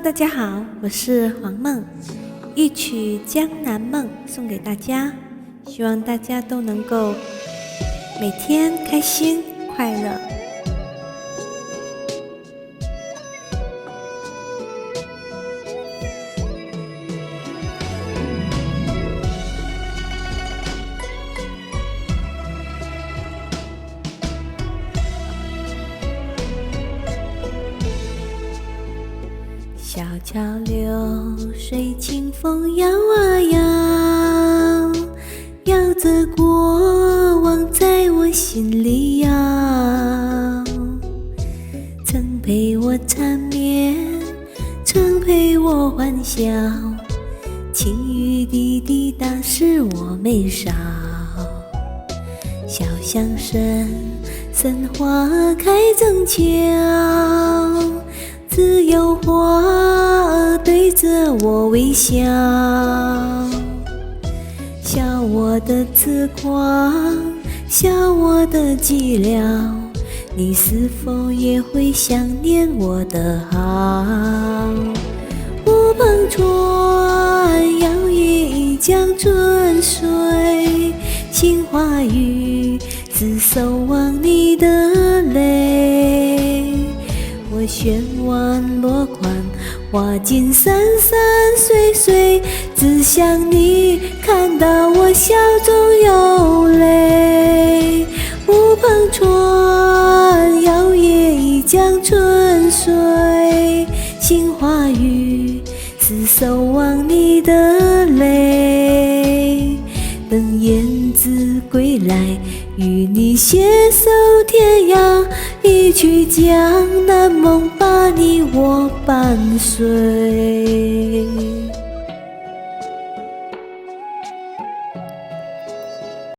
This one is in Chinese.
大家好，我是黄梦，一曲江南梦送给大家，希望大家都能够每天开心快乐。小桥流水，清风摇啊摇，摇着过往在我心里摇。曾陪我缠绵，曾陪我欢笑，轻雨滴滴答是我眉梢。小巷深，深花开正俏，只有花儿对着我微笑，笑我的痴狂，笑我的寂寥，你是否也会想念我的好？乌篷船，摇曳一江春水，杏花雨，只守望你的泪。我悬望落款，画尽山山水水，只想你看到我笑中有泪。乌篷船，摇曳一江春水，杏花雨，只守望你的泪。等燕子归来，与你携手天涯，一曲江南梦把你我伴随。